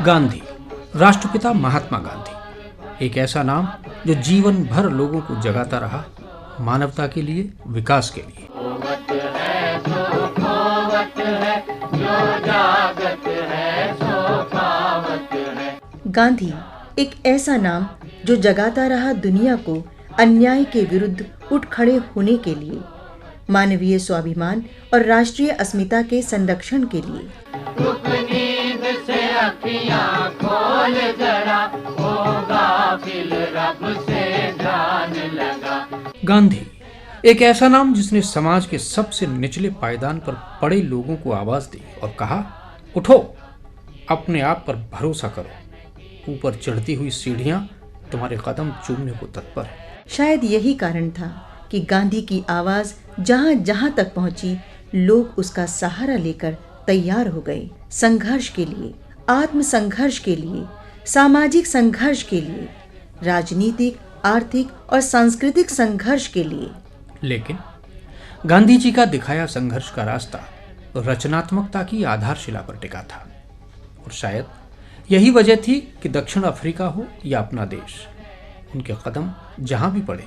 गांधी, राष्ट्रपिता महात्मा गांधी, एक ऐसा नाम जो जीवन भर लोगों को जगाता रहा, मानवता के लिए, विकास के लिए। गांधी एक ऐसा नाम जो जगाता रहा दुनिया को अन्याय के विरुद्ध उठ खड़े होने के लिए, मानवीय स्वाभिमान और राष्ट्रीय अस्मिता के संरक्षण के लिए। नींद से अखियां खोल जरा, होगा फिर रब से ध्यान लगा। गांधी एक ऐसा नाम जिसने समाज के सबसे निचले पायदान पर पड़े लोगों को आवाज दी और कहा, उठो, अपने आप पर भरोसा करो, ऊपर चढ़ती हुई सीढ़ियां तुम्हारे कदम चूमने को तत्पर है। शायद यही कारण था कि गांधी की आवाज जहां जहां तक पहुंची, लोग उसका सहारा लेकर तैयार हो गए। संघर्ष के लिए, आत्म संघर्ष के लिए, सामाजिक संघर्ष के लिए, राजनीतिक, आर्थिक और सांस्कृतिक संघर्ष के लिए। लेकिन गांधी जी का दिखाया संघर्ष का रास्ता रचनात्मकता की आधारशिला पर टिका था, और शायद यही वजह थी कि दक्षिण अफ्रीका हो या अपना देश, उनके कदम जहां भी पड़े,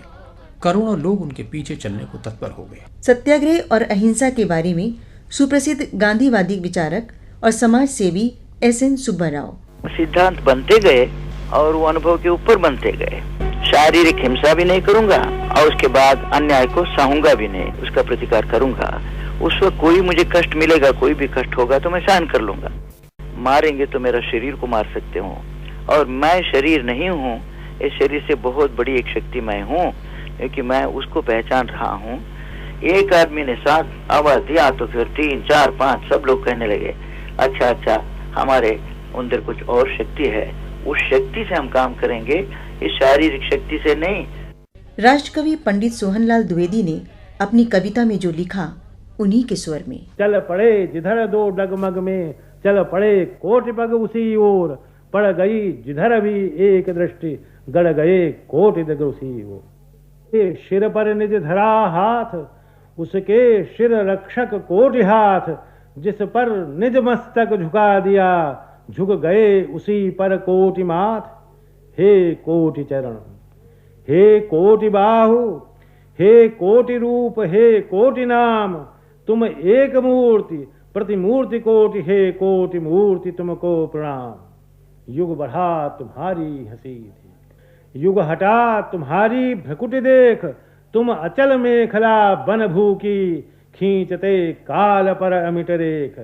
करोड़ों लोग उनके पीछे चलने को तत्पर हो गए। सत्याग्रह और अहिंसा के बारे में सुप्रसिद्ध गांधीवादी विचारक और समाज सेवी एस.एन. सुब्बा राव। सिद्धांत बनते गए और वो अनुभव के ऊपर बनते गए। शारीरिक हिंसा भी नहीं करूंगा और उसके बाद अन्याय को सहूंगा भी नहीं, उसका प्रतिकार करूंगा। उस वक्त कोई मुझे कष्ट मिलेगा, कोई भी कष्ट होगा तो मैं सहन कर लूंगा। मारेंगे तो मेरा शरीर को मार सकते हो, और मैं शरीर नहीं हूँ, इस शरीर से बहुत बड़ी एक शक्ति मैं हूँ, क्योंकि मैं उसको पहचान रहा हूँ। एक आदमी ने साथ आवाज दिया तो फिर 3, 4, 5 सब लोग कहने लगे, अच्छा हमारे अंदर कुछ और शक्ति है, उस शक्ति से हम काम करेंगे, इस शारीरिक शक्ति से नहीं। राष्ट्रकवि पंडित सोहनलाल द्विवेदी ने अपनी कविता में जो लिखा, उन्हीं के स्वर में। चल पड़े जिधर दो डगमग में, चल पड़े कोटि पग उसी ओर, पड़ गई जिधर भी एक दृष्टि, गड़ गए कोटि दग उसी ओर। शिर पर निज धरा हाथ, उसके शिर रक्षक कोटि हाथ, जिस पर निज मस्तक झुका दिया, झुक गए उसी पर कोटि माथ। हे कोटि चरण, हे कोटि बाहु, हे कोटि रूप, हे कोटि नाम, तुम एक मूर्ति, प्रतिमूर्ति कोटि, हे कोटि मूर्ति तुमको प्रणाम। युग बढ़ा तुम्हारी हंसी थी, युग हटा तुम्हारी भ्रकुटि देख, तुम अचल मेखला बन भूकी, खींचते काल पर अमिट रेख।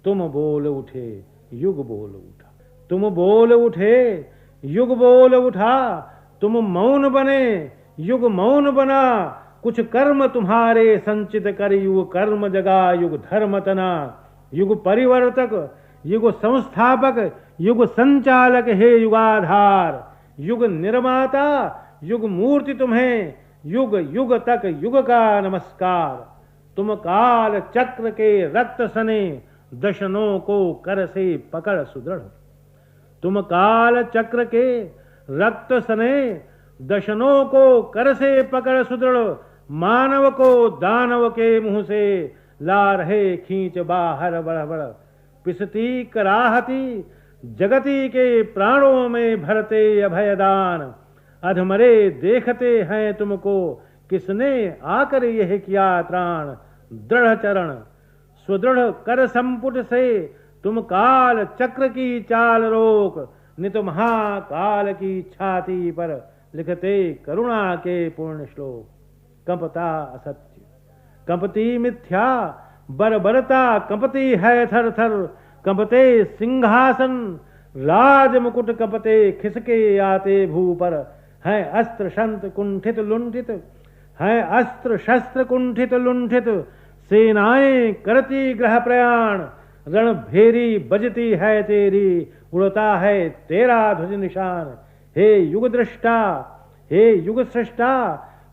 तुम बोल उठे, युग बोल उठा, तुम बोल उठे, युग बोल उठा, तुम मौन बने, युग मौन बना। कुछ कर्म तुम्हारे संचित कर, युग कर्म जगा, युग धर्म तना। युग परिवर्तक, युग संस्थापक, युग संचालक, हे युगाधार। युग निर्माता, युग मूर्ति तुम्हें, युग युग तक युग का नमस्कार। तुम काल चक्र के रक्त सने, दशनों को कर से पकड़ सुदृढ़। तुम काल चक्र के रक्त सने, दशनों को कर से पकड़ सुदृढ़। मानव को दानव के मुंह से, ला रहे खींच बाहर बढ़ बढ़। पिसती कराहती जगती के प्राणों में भरते अभयदान। अधमरे देखते हैं तुमको, किसने आकर यह किया त्राण। दृढ़ चरण सुदृढ़ कर संपुट से, तुम काल चक्र की चाल रोक। नित महाकाल की छाती पर लिखते करुणा के पूर्ण श्लोक। कंपता असत्य, कंपती मिथ्या, बर्बरता कंपती है थर थर। कंपते सिंहासन, राज मुकुट कंपते, खिसके आते भू पर। हैं अस्त्र शस्त्र कुंठित लुंठित, हैं अस्त्र शस्त्र कुंठित लुंठित। सेनाएं करती ग्रह प्रयाण, रण भेरी बजती है तेरी। उड़ता है तेरा ध्वज निशान। हे युग दृष्टा, हे युग सृष्टा,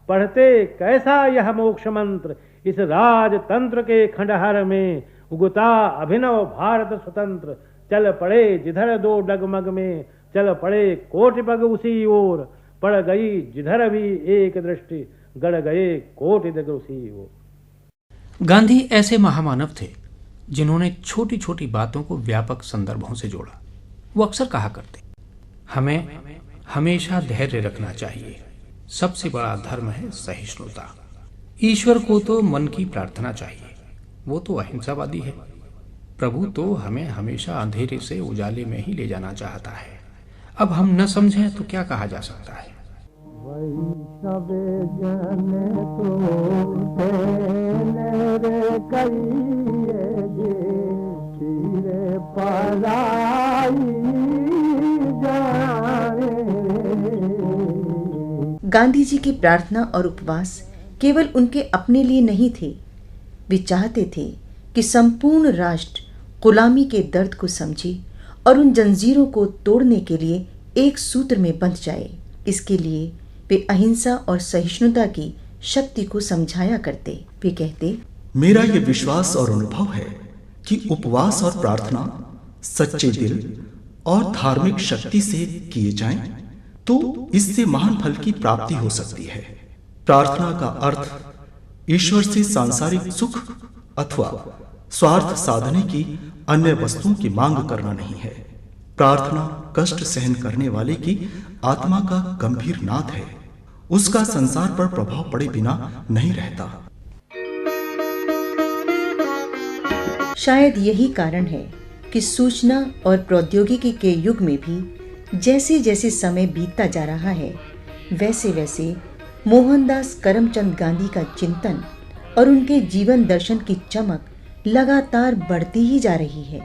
पढ़ते कैसा यह मोक्ष मंत्र। इस राजतंत्र के खंडहर में, उगता अभिनव भारत स्वतंत्र। चल पड़े जिधर दो डगमग में, चल पड़े कोटि पग उसी ओर। पड़ गई जिधर भी एक दृष्टि, गड़ गए कोटि दग उसी ओर। गांधी ऐसे महामानव थे जिन्होंने छोटी छोटी बातों को व्यापक संदर्भों से जोड़ा, वो अक्सर कहा करते, हमें हमेशा धैर्य रखना चाहिए, सबसे बड़ा धर्म है सहिष्णुता। ईश्वर को तो मन की प्रार्थना चाहिए, वो तो अहिंसावादी है। प्रभु तो हमें हमेशा अंधेरे से उजाले में ही ले जाना चाहता है। अब हम न समझें तो क्या कहा जा सकता है। गांधी जी की प्रार्थना और उपवास केवल उनके अपने लिए नहीं थे। वे चाहते थे कि संपूर्ण राष्ट्र गुलामी के दर्द को समझे और उन जंजीरों को तोड़ने के लिए एक सूत्र में बंध जाए। इसके लिए वे अहिंसा और सहिष्णुता की शक्ति को समझाया करते। वे कहते, मेरा ये विश्वास और अनुभव है कि उपवास और प्रार्थना सच्चे दिल और धार्मिक शक्ति से किए जाएं तो इससे महान फल की प्राप्ति हो सकती है। प्रार्थना का अर्थ ईश्वर से सांसारिक सुख अथवा स्वार्थ साधने की अन्य वस्तुओं की मांग करना नहीं है। प्रार्थना कष्ट सहन करने वाले की आत्मा का गंभीर नाद है, उसका संसार पर प्रभाव पड़े बिना नहीं रहता। शायद यही कारण है कि सूचना और प्रौद्योगिकी के युग में भी जैसे जैसे समय बीतता जा रहा है, वैसे वैसे मोहनदास करमचंद गांधी का चिंतन और उनके जीवन दर्शन की चमक लगातार बढ़ती ही जा रही है।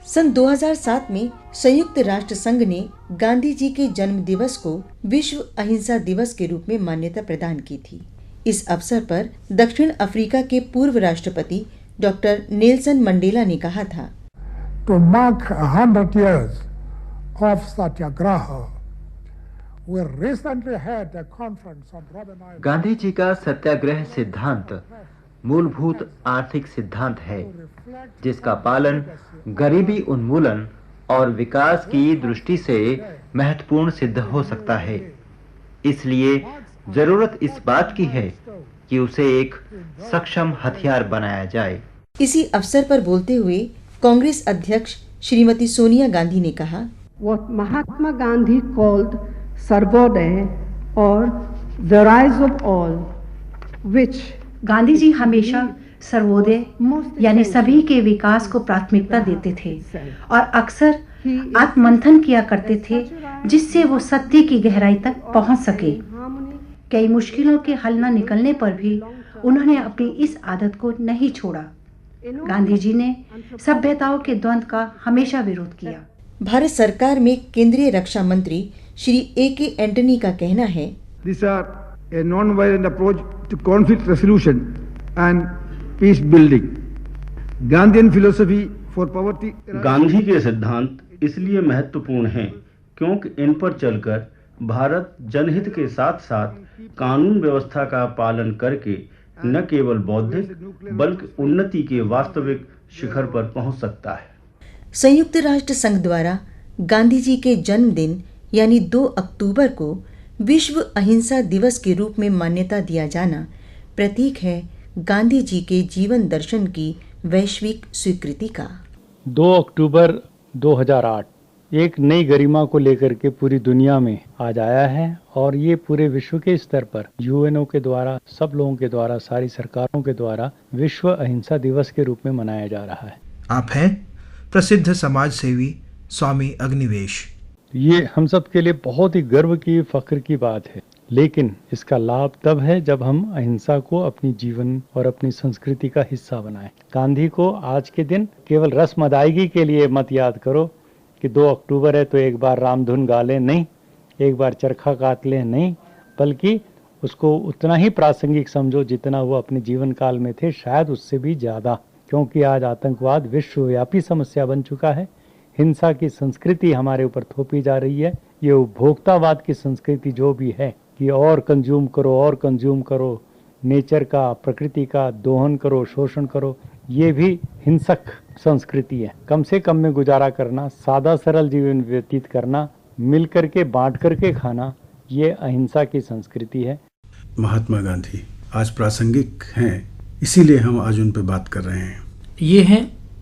सन 2007 में संयुक्त राष्ट्र संघ ने गांधी जी के जन्म दिवस को विश्व अहिंसा दिवस के रूप में मान्यता प्रदान की थी। इस अवसर पर दक्षिण अफ्रीका के पूर्व राष्ट्रपति डॉक्टर नेल्सन मंडेला ने कहा था, To mark 100 years of Satyagraha, we recently had a conference on Robben Island. Gandhi ji का सत्याग्रह सिद्धांत मूलभूत आर्थिक सिद्धांत है, जिसका पालन गरीबी उन्मूलन और विकास की दृष्टि से महत्वपूर्ण सिद्ध हो सकता है। इसलिए जरूरत इस बात की है कि उसे एक सक्षम हथियार बनाया जाए। इसी अवसर पर बोलते हुए कांग्रेस अध्यक्ष श्रीमती सोनिया गांधी ने कहा, What Mahatma Gandhi called Sarvodaya or the rise of all, which Gandhi ji हमेशा सर्वोदय यानी सभी के विकास को प्राथमिकता देते थे और अक्सर आत्ममंथन किया करते थे, जिससे वो सत्य की गहराई तक पहुंच सके। कई मुश्किलों के हल न निकलने पर भी उन्होंने अपनी इस आदत को नहीं छोड़ा। गांधी जी ने सभ्यताओं के द्वंद्व का हमेशा विरोध किया। भारत सरकार में केंद्रीय रक्षा मंत्री श्री A.K. एंटनी का कहना है, These are a non-violent approach to conflict resolution and peace building. Gandhian philosophy for poverty. Gandhi के सिद्धांत इसलिए महत्वपूर्ण हैं क्योंकि इन पर चलकर भारत जनहित के साथ साथ कानून व्यवस्था का पालन करके न केवल बौद्धिक बल्कि उन्नति के वास्तविक शिखर पर पहुंच सकता है। संयुक्त राष्ट्र संघ द्वारा गांधी जी के जन्मदिन यानी 2 अक्टूबर को विश्व अहिंसा दिवस के रूप में मान्यता दिया जाना प्रतीक है गांधी जी के जीवन दर्शन की वैश्विक स्वीकृति का। 2 अक्टूबर 2008 एक नई गरिमा को लेकर के पूरी दुनिया में आज आया है और ये पूरे विश्व के स्तर पर यूएनओ के द्वारा, सब लोगों के द्वारा, सारी सरकारों के द्वारा विश्व अहिंसा दिवस के रूप में मनाया जा रहा है। आप हैं प्रसिद्ध समाज सेवी स्वामी अग्निवेश। ये हम सब के लिए बहुत ही गर्व की, फख्र की बात है, लेकिन इसका लाभ तब है जब हम अहिंसा को अपनी जीवन और अपनी संस्कृति का हिस्सा बनाएं। गांधी को आज के दिन केवल रस्म अदायगी के लिए मत याद करो कि 2 अक्टूबर है तो एक बार रामधुन गा लें, नहीं, एक बार चरखा काट लें, नहीं, बल्कि उसको उतना ही प्रासंगिक समझो जितना वो अपने जीवन काल में थे, शायद उससे भी ज्यादा, क्योंकि आज आतंकवाद विश्वव्यापी समस्या बन चुका है। हिंसा की संस्कृति हमारे ऊपर थोपी जा रही है। ये उपभोक्तावाद की संस्कृति जो भी है कि और कंज्यूम करो और कंज्यूम करो, नेचर का, प्रकृति का दोहन करो, शोषण करो, ये भी हिंसक संस्कृति है। कम से कम में गुजारा करना, सादा सरल जीवन व्यतीत करना, मिल करके बांट करके खाना, ये अहिंसा की संस्कृति है। महात्मा गांधी आज प्रासंगिक हैं इसीलिए हम आज उन पर बात कर रहे हैं। ये हैं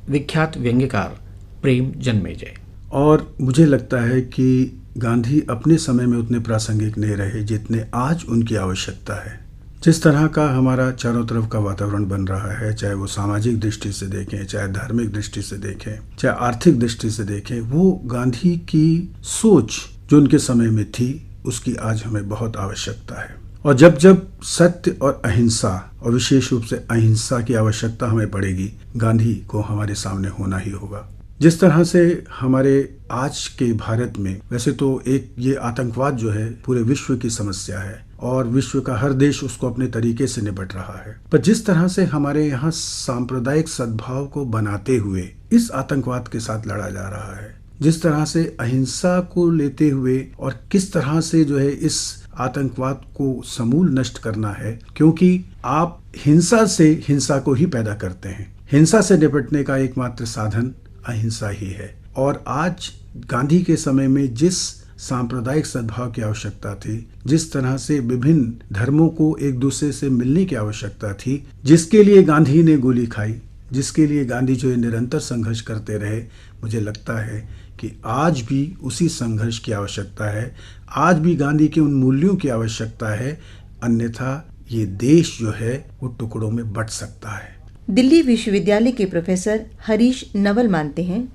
विख्यात व्यंग्यकार प्रेम जन्मेजय। और मुझे लगता है कि गांधी अपने समय में उतने प्रासंगिक नहीं रहे जितने आज उनकी आवश्यकता है। जिस तरह का हमारा चारों तरफ का वातावरण बन रहा है, चाहे वो सामाजिक दृष्टि से देखें, चाहे धार्मिक दृष्टि से देखें, चाहे आर्थिक दृष्टि से देखें, वो गांधी की सोच जो उनके समय में थी उसकी आज हमें बहुत आवश्यकता है। और जब जब सत्य और अहिंसा और विशेष रूप से अहिंसा की आवश्यकता हमें पड़ेगी, गांधी को हमारे सामने होना ही होगा। जिस तरह से हमारे आज के भारत में, वैसे तो एक ये आतंकवाद जो है पूरे विश्व की समस्या है और विश्व का हर देश उसको अपने तरीके से निपट रहा है, पर जिस तरह से हमारे यहाँ सांप्रदायिक सद्भाव को बनाते हुए इस आतंकवाद के साथ लड़ा जा रहा है, जिस तरह से अहिंसा को लेते हुए और किस तरह से जो है इस आतंकवाद को समूल नष्ट करना है, क्योंकि आप हिंसा से हिंसा को ही पैदा करते हैं। हिंसा से निपटने का एकमात्र साधन अहिंसा ही है। और आज गांधी के समय में जिस सांप्रदायिक सद्भाव की आवश्यकता थी, जिस तरह से विभिन्न धर्मों को एक दूसरे से मिलने की आवश्यकता थी, जिसके लिए गांधी ने गोली खाई, जिसके लिए गांधी जो है निरंतर संघर्ष करते रहे, मुझे लगता है कि आज भी उसी संघर्ष की आवश्यकता है। आज भी गांधी के उन मूल्यों की आवश्यकता है, अन्यथा ये देश जो है वो टुकड़ों में बंट सकता है। दिल्ली विश्वविद्यालय के प्रोफेसर हरीश नवल मानते हैं,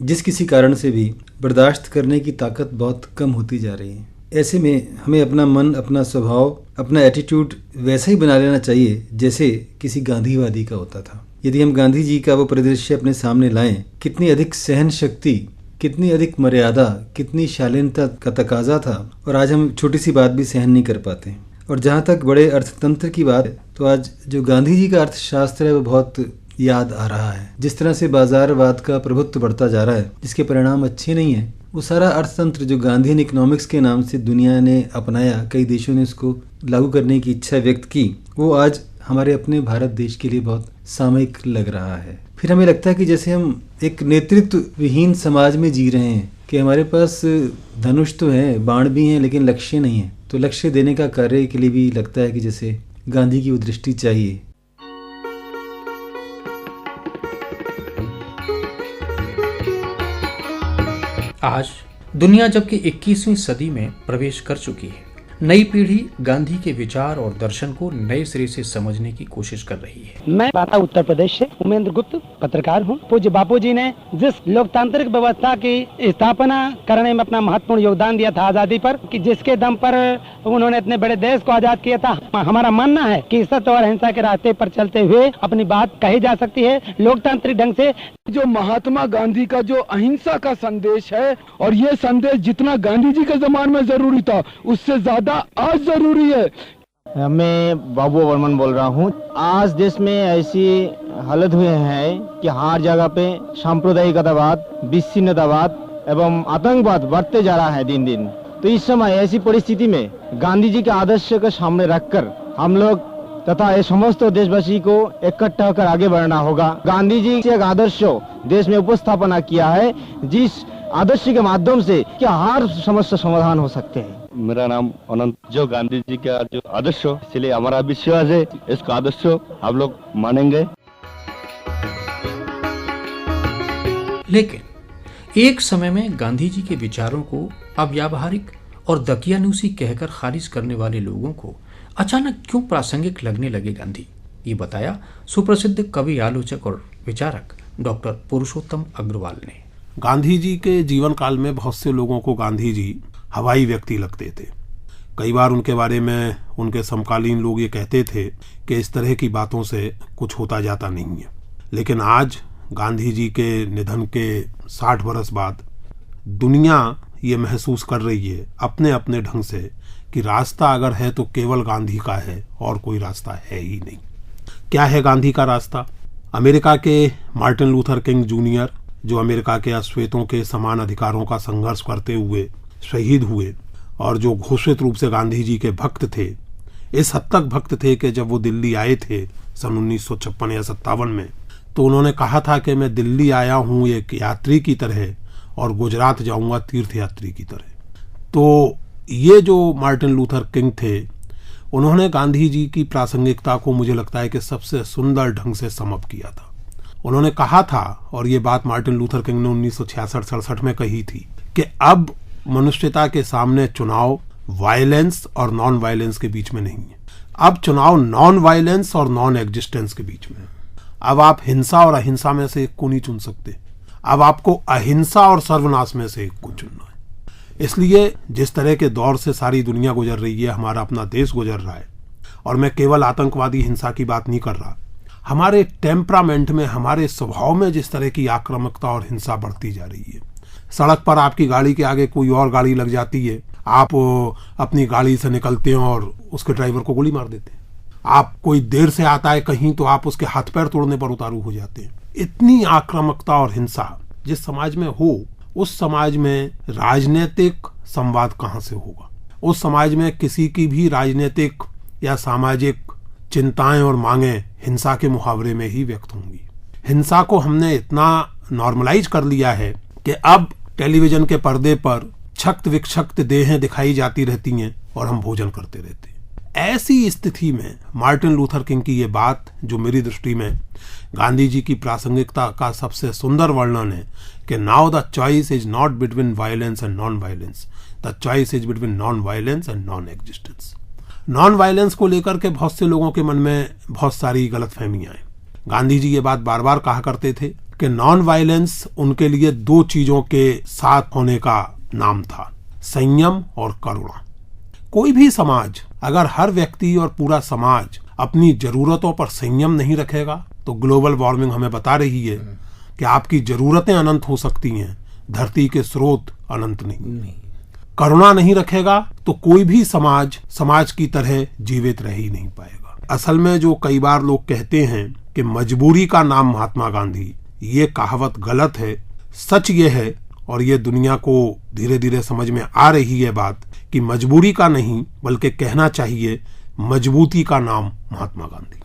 जिस किसी कारण से भी बर्दाश्त करने की ताकत बहुत कम होती जा रही है। ऐसे में हमें अपना मन, अपना स्वभाव, अपना एटीट्यूड वैसा ही बना लेना चाहिए जैसे किसी गांधीवादी का होता था। यदि हम गांधी जी का वो परिदृश्य अपने सामने लाएं, कितनी अधिक सहन शक्ति, कितनी अधिक मर्यादा, कितनी शालीनता का तकाजा था, और आज हम छोटी सी बात भी सहन नहीं कर पाते। और जहाँ तक बड़े अर्थतंत्र की बात है, तो आज जो गांधी जी का अर्थशास्त्र है वो बहुत याद आ रहा है। जिस तरह से बाजारवाद का प्रभुत्व बढ़ता जा रहा है, जिसके परिणाम अच्छे नहीं है, वो सारा अर्थतंत्र जो गांधीयन इकोनॉमिक्स के नाम से दुनिया ने अपनाया, कई देशों ने उसको लागू करने की इच्छा व्यक्त की, वो आज हमारे अपने भारत देश के लिए बहुत सामयिक लग रहा है। फिर हमें लगता है कि जैसे हम एक नेतृत्व विहीन समाज में जी रहे हैं, कि हमारे पास धनुष तो है, बाण भी हैं, लेकिन लक्ष्य नहीं है। तो लक्ष्य देने का कार्य के लिए भी लगता है कि जैसे गांधी की वो दृष्टि चाहिए। आज दुनिया जबकि 21वीं सदी में प्रवेश कर चुकी है, नई पीढ़ी गांधी के विचार और दर्शन को नए सिरे से समझने की कोशिश कर रही है। मैं बाता उत्तर प्रदेश से उमेंद्र गुप्त पत्रकार हूँ। पूज्य बापू जी ने जिस लोकतांत्रिक व्यवस्था की स्थापना करने में अपना महत्वपूर्ण योगदान दिया था आजादी पर, कि जिसके दम पर उन्होंने इतने बड़े देश को आजाद किया था, हमारा मानना है कि सत्य और अहिंसा के रास्ते पर चलते हुए अपनी बात कही जा सकती है लोकतांत्रिक ढंग से। जो महात्मा गांधी का जो अहिंसा का संदेश है, और ये संदेश जितना गांधी जी के जमाने में जरूरी था उससे ज्यादा आज जरूरी है। मैं बाबू वर्मन बोल रहा हूँ। आज देश में ऐसी हालत हुए हैं कि हर जगह पे सांप्रदायिकतावाद, विच्छिन्नतावाद एवं आतंकवाद बढ़ते जा रहा है दिन दिन। तो इस समय ऐसी परिस्थिति में गांधी जी के आदर्श को सामने रखकर हम लोग तथा ये समस्त देशवासी को इकट्ठा होकर आगे बढ़ना होगा। गांधी जी एक आदर्श देश में उपस्थापना किया है, जिस आदर्श के माध्यम से क्या हर समस्या समाधान हो सकते हैं। मेरा नाम अनंत। जो गांधी जी का जो आदर्श, इसलिए हमारा विश्वास है इसका आदर्श हम लोग मानेंगे। लेकिन एक समय में गांधी जी के विचारों को अव्यावहारिक और दकियानूसी कहकर खारिज करने वाले लोगों को अचानक क्यों प्रासंगिक लगने लगे गांधी, ये बताया सुप्रसिद्ध कवि, आलोचक और विचारक डॉक्टर पुरुषोत्तम अग्रवाल ने। गांधी जी के जीवन काल में बहुत से लोगों को गांधी जी हवाई व्यक्ति लगते थे। कई बार उनके बारे में उनके समकालीन लोग ये कहते थे कि इस तरह की बातों से कुछ होता जाता नहीं है। लेकिन आज गांधी जी के निधन के 60 वर्ष बाद दुनिया ये महसूस कर रही है अपने अपने ढंग से कि रास्ता अगर है तो केवल गांधी का है और कोई रास्ता है ही नहीं। क्या है गांधी का रास्ता? अमेरिका के मार्टिन लूथर किंग जूनियर, जो अमेरिका के अश्वेतों के समान अधिकारों का संघर्ष करते हुए शहीद हुए और जो घोषित रूप से गांधी जी के भक्त थे, इस हद तक भक्त थे कि जब वो दिल्ली आए थे सन 1956 या 57 में, तो उन्होंने कहा था कि मैं दिल्ली आया हूँ एक यात्री की तरह और गुजरात जाऊंगा तीर्थयात्री की तरह। तो ये जो मार्टिन लूथर किंग थे, उन्होंने गांधी जी की प्रासंगिकता को मुझे लगता है कि सबसे सुंदर ढंग से समअप किया था। उन्होंने कहा था, और ये बात मार्टिन लूथर किंग ने 1966-67 में कही थी, कि अब मनुष्यता के सामने चुनाव वायलेंस और नॉन वायलेंस के बीच में नहीं है। अब चुनाव नॉन वायलेंस और नॉन एग्जिस्टेंस के बीच में है। अब आप हिंसा और अहिंसा में से एक को नहीं चुन सकते। अब आपको अहिंसा और सर्वनाश में से एक को चुनना है। इसलिए जिस तरह के दौर से सारी दुनिया गुजर रही है, हमारा अपना देश गुजर रहा है, और मैं केवल आतंकवादी हिंसा की बात नहीं कर रहा, हमारे टेम्परामेंट में, हमारे स्वभाव में जिस तरह की आक्रामकता और हिंसा बढ़ती जा रही है। सड़क पर आपकी गाड़ी के आगे कोई और गाड़ी लग जाती है, आप अपनी गाड़ी से निकलते हैं और उसके ड्राइवर को गोली मार देते हैं। आप कोई देर से आता है कहीं तो आप उसके हाथ पैर तोड़ने पर उतारू हो जाते हैं। इतनी आक्रामकता और हिंसा जिस समाज में हो, उस समाज में राजनीतिक संवाद कहां से होगा? उस समाज में किसी की भी राजनीतिक या सामाजिक चिंताएं और मांगें हिंसा के मुहावरे में ही व्यक्त होंगी। हिंसा को हमने इतना नॉर्मलाइज कर लिया है कि अब टेलीविजन के पर्दे पर छक्त विक्षक्त देहें दिखाई जाती रहती हैं और हम भोजन करते रहते हैं। ऐसी स्थिति में मार्टिन लूथर किंग की ये बात, जो मेरी दृष्टि में गांधी जी की प्रासंगिकता का सबसे सुंदर वर्णन है, कि now the choice is not between violence and non violence, the choice is between non violence and non existence. Non violence को लेकर के बहुत से लोगों के मन में बहुत सारी गलतफहमियां हैं। गांधी जी ये बात बार बार कहा करते थे कि नॉन वायलेंस उनके लिए दो चीजों के साथ होने का नाम था, संयम और करुणा। कोई भी समाज, अगर हर व्यक्ति और पूरा समाज अपनी जरूरतों पर संयम नहीं रखेगा, तो ग्लोबल वार्मिंग हमें बता रही है कि आपकी जरूरतें अनंत हो सकती हैं, धरती के स्रोत अनंत नहीं। करुणा नहीं रखेगा तो कोई भी समाज की तरह जीवित रह ही नहीं पाएगा। असल में जो कई बार लोग कहते हैं कि मजबूरी का नाम महात्मा गांधी, ये कहावत गलत है। सच ये है, और ये दुनिया को धीरे धीरे समझ में आ रही है बात, कि मजबूरी का नहीं बल्कि कहना चाहिए मजबूती का नाम महात्मा गांधी।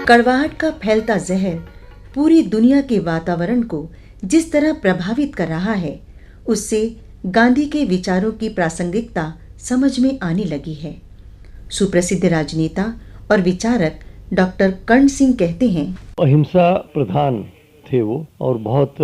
कड़वाहट का फैलता जहर पूरी दुनिया के वातावरण को जिस तरह प्रभावित कर रहा है, उससे गांधी के विचारों की प्रासंगिकता समझ में आने लगी है। सुप्रसिद्ध राजनेता और विचारक डॉक्टर कर्ण सिंह कहते हैं, अहिंसा प्रधान थे वो, और बहुत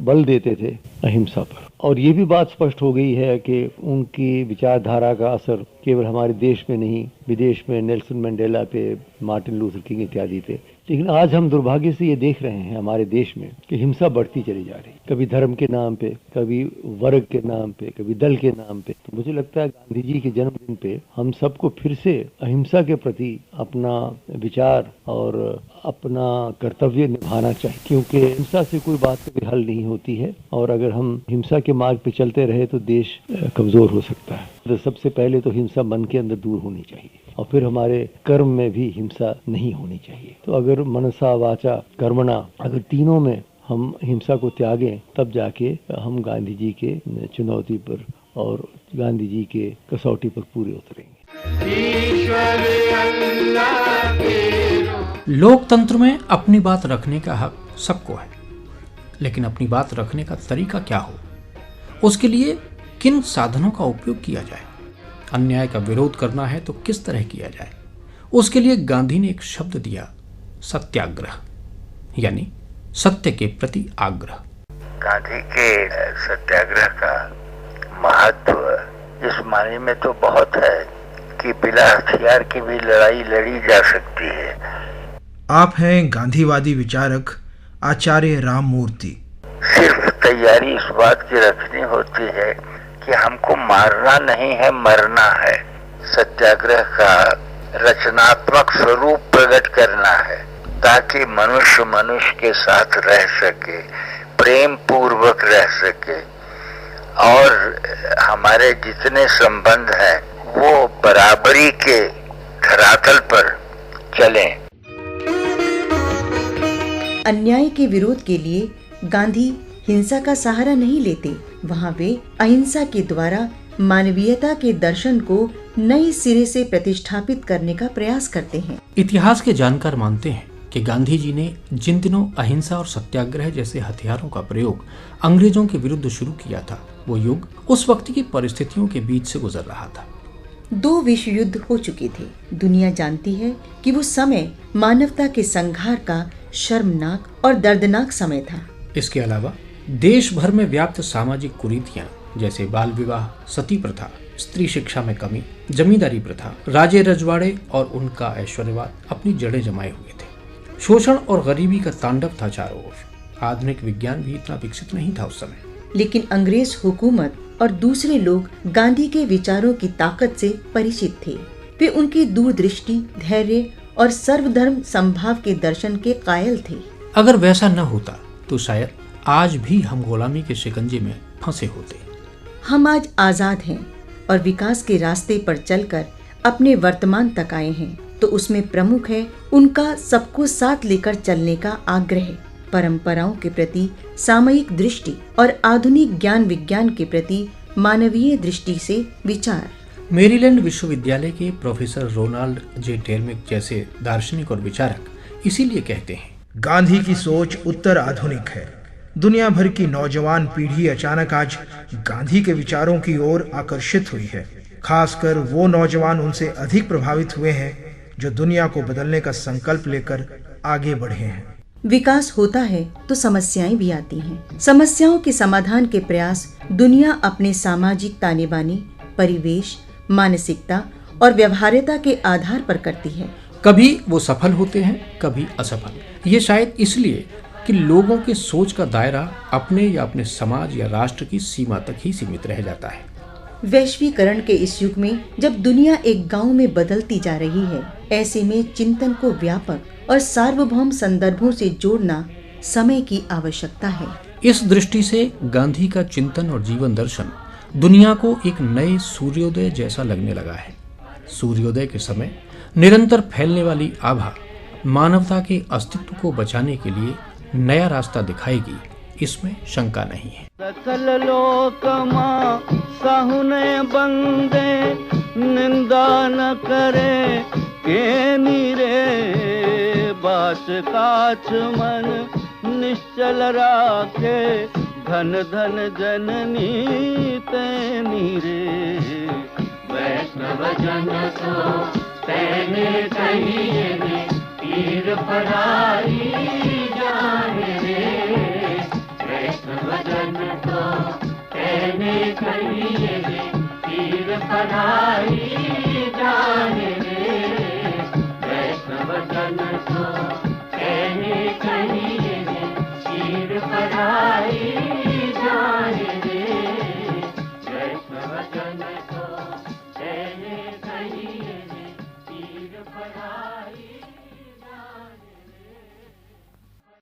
बल देते थे अहिंसा पर। और ये भी बात स्पष्ट हो गई है कि उनकी विचारधारा का असर केवल हमारे देश में नहीं, विदेश में नेल्सन मंडेला पे, मार्टिन लूथर किंग इत्यादि पे। लेकिन आज हम दुर्भाग्य से ये देख रहे हैं हमारे देश में कि हिंसा बढ़ती चली जा रही, कभी धर्म के नाम पे, कभी वर्ग के नाम पे, कभी दल के नाम पे। तो मुझे लगता है गांधी जी के जन्मदिन पे हम सबको फिर से अहिंसा के प्रति अपना विचार और अपना कर्तव्य निभाना चाहिए, क्योंकि हिंसा से कोई बात कभी हल नहीं होती है, और अगर हम हिंसा के मार्ग पे चलते रहे तो देश कमजोर हो सकता है। तो सबसे पहले तो हिंसा मन के अंदर दूर होनी चाहिए, और फिर हमारे कर्म में भी हिंसा नहीं होनी चाहिए। तो अगर मनसा वाचा कर्मणा, अगर तीनों में हम हिंसा को त्यागें, तब जाके हम गांधी जी के चुनौती पर और गांधी जी के कसौटी पर पूरे उतरेंगे। लोकतंत्र में अपनी बात रखने का हक सबको है, लेकिन अपनी बात रखने का तरीका क्या हो, उसके लिए किन साधनों का उपयोग किया जाए, अन्याय का विरोध करना है तो किस तरह किया जाए, उसके लिए गांधी ने एक शब्द दिया, सत्याग्रह, यानी सत्य के प्रति आग्रह। गांधी के सत्याग्रह का महत्व इस मायने में तो बहुत है कि बिना हथियार की भी लड़ाई लड़ी जा सकती है। आप हैं गांधीवादी विचारक आचार्य राममूर्ति। सिर्फ तैयारी इस बात की रखनी होती है कि हमको मारना नहीं है, मरना है। सत्याग्रह का रचनात्मक स्वरूप प्रकट करना है, ताकि मनुष्य मनुष्य के साथ रह सके, प्रेम पूर्वक रह सके, और हमारे जितने संबंध हैं वो बराबरी के धरातल पर चलें। अन्याय के विरोध के लिए गांधी हिंसा का सहारा नहीं लेते, वहाँ वे अहिंसा के द्वारा मानवीयता के दर्शन को नए सिरे से प्रतिष्ठापित करने का प्रयास करते हैं। इतिहास के जानकार मानते हैं कि गांधी जी ने जिन दिनों अहिंसा और सत्याग्रह जैसे हथियारों का प्रयोग अंग्रेजों के विरुद्ध शुरू किया था, वो युग उस वक्त की परिस्थितियों के बीच से गुजर रहा था। 2 विश्व युद्ध हो चुके थे। दुनिया जानती है कि वो समय मानवता के संहार का शर्मनाक और दर्दनाक समय था। इसके अलावा देश भर में व्याप्त सामाजिक कुरीतियां जैसे बाल विवाह, सती प्रथा, स्त्री शिक्षा में कमी, जमींदारी प्रथा, राजे रजवाड़े और उनका ऐश्वर्यवाद अपनी जड़ें जमाए हुए थे। शोषण और गरीबी का तांडव था चारों ओर। आधुनिक विज्ञान भी इतना विकसित नहीं था उस समय। लेकिन अंग्रेज हुकूमत और दूसरे लोग गांधी के विचारों की ताकत से परिचित थे। वे उनकी दूरदृष्टि, धैर्य और सर्वधर्म संभाव के दर्शन के कायल थे। अगर वैसा न होता तो शायद आज भी हम गुलामी के शिकंजे में फंसे होते। हम आज आजाद हैं और विकास के रास्ते पर चलकर अपने वर्तमान तक आए हैं, तो उसमें प्रमुख है उनका सबको साथ लेकर चलने का आग्रह, परंपराओं के प्रति सामयिक दृष्टि और आधुनिक ज्ञान विज्ञान के प्रति मानवीय दृष्टि से विचार। मेरीलैंड विश्वविद्यालय के प्रोफेसर रोनाल्ड जे टेलमेक जैसे दार्शनिक और विचारक इसीलिए कहते हैं, गांधी की सोच उत्तर आधुनिक है। दुनिया भर की नौजवान पीढ़ी अचानक आज गांधी के विचारों की ओर आकर्षित हुई है। खासकर वो नौजवान उनसे अधिक प्रभावित हुए हैं जो दुनिया को बदलने का संकल्प लेकर आगे बढ़े हैं। विकास होता है तो समस्याएं भी आती हैं। समस्याओं के समाधान के प्रयास दुनिया अपने सामाजिक ताने-बाने, परिवेश, मानसिकता और व्यवहार्यता के आधार पर करती है। कभी वो सफल होते हैं, कभी असफल। ये शायद इसलिए कि लोगों के सोच का दायरा अपने या अपने समाज या राष्ट्र की सीमा तक ही सीमित रह जाता है। वैश्वीकरण के इस युग में जब दुनिया एक गांव में बदलती जा रही है, ऐसे में चिंतन को व्यापक और सार्वभौम संदर्भों से जोड़ना समय की आवश्यकता है। इस दृष्टि से गांधी का चिंतन और जीवन दर्शन दुनिया को एक नए सूर्योदय जैसा लगने लगा है। सूर्योदय के समय निरंतर फैलने वाली आभा मानवता के अस्तित्व को बचाने के लिए नया रास्ता दिखाएगी, इसमें शंका नहीं है। सकल लोकमा साहुने बंदे निंदा न करे के नीरे बास काछ मन निश्चल राखे धन धन जननी ते नीरे वैष्णव जन तो तेने कहिए ने तीर पराई जाने रे वैष्णव जन तो तेने कहिए ने तीर पराई जाने रे वैष्णव जन तो तेने कहिए ने तीर पराई